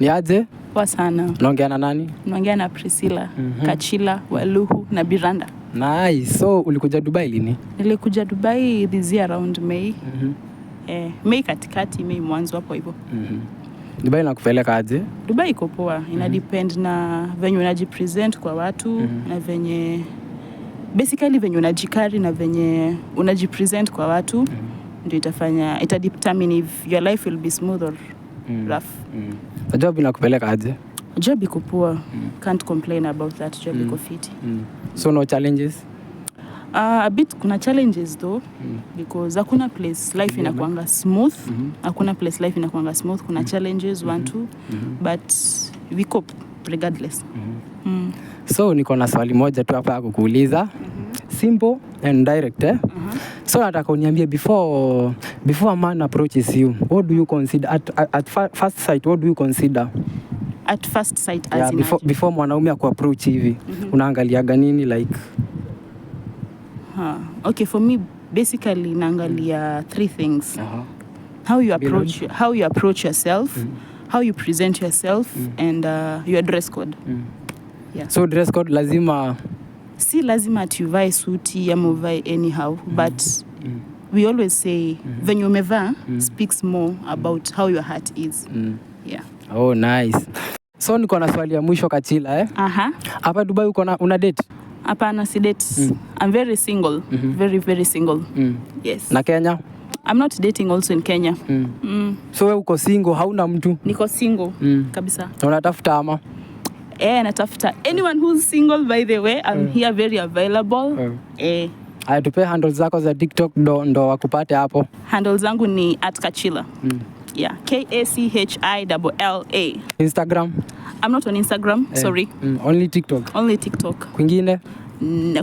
Ni aje? Poa sana. Unaongea na nani? Naongea na Priscilla, Kachila, Waluhu na Biranda. Nice. So ulikuja Dubai lini? Nilikuja Dubai this year around May. May katikati, May mwanzo hapo hivyo. Dubai nakupeleka aje? Dubai iko poa. Ina depend na venye unajipresent kwa watu na venye basically venye unajikari na venye unajipresent kwa watu ndio ita determine if your life will be smooth or rough. Job inakupeleka aje? Job iko poa. Can't complain about that. Job iko fiti. So no challenges? A bit kuna challenges though because hakuna place life inakuanga smooth. Hakuna place life inakuanga smooth. Kuna challenges one two but we cope regardless. So niko na swali moja tu hapa ya kukuuliza. Simple and direct So nataka uniambie before a man approaches you, what do you consider at first sight, what do you consider? At first sight as in before mwanaume akuapproach hivi unaangaliaga nini like? Okay, for me basically naangalia three things. How you approach yourself, how you present yourself and your dress code. Yeah. So dress code lazima si lazima ati uvae suti ama uvae anyhow but we always say venye umevaa speaks more about how your heart is. Yeah. Oh nice. So niko na swali ya mwisho Kachila Hapa Dubai una date? Hapana, si date. I'm very single. Very very single. Yes. Na Kenya? I'm not dating also in Kenya. So wewe uko single, hauna mtu? Niko single kabisa. Unatafuta ama? Natafuta. Anyone who's single by the way, I'm here very available. Aya, tupe handles zako za TikTok ndo wakupate hapo. Handles zangu ni @Kachila. Yeah, KACHILLA. Instagram? I'm not on Instagram, sorry. Only TikTok? Only TikTok. Kwingine?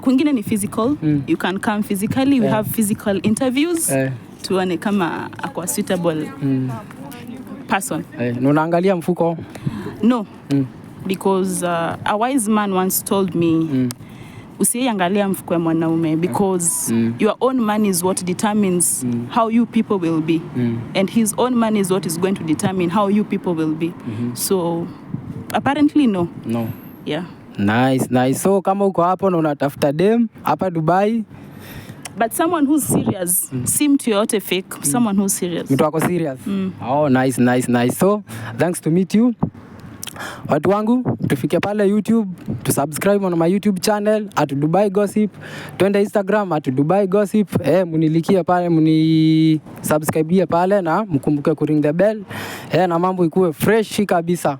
Kwingine ni physical. You can come physically. We have physical interviews. Tuone kama akwa suitable person. Unaangalia mfuko? No. Because a wise man once told me usiangalia mfuko ya mwanaume because your own money is what determines how you people will be and his own money is what is going to determine how you people will be. So apparently no. Yeah. Nice. So kama uko hapo na unatafuta dem hapa Dubai, but someone who's serious, si mtu yote fake, someone who's serious. Mtu wako serious? Oh nice. So thanks to meet you. Watu wangu tufike pale YouTube, subscribe on my YouTube channel @Dubai Gossip, twende Instagram @Dubai Gossip, munilikie pale, subscribe pale na mkumbuke kuring the bell, na mambo ikuwe fresh kabisa.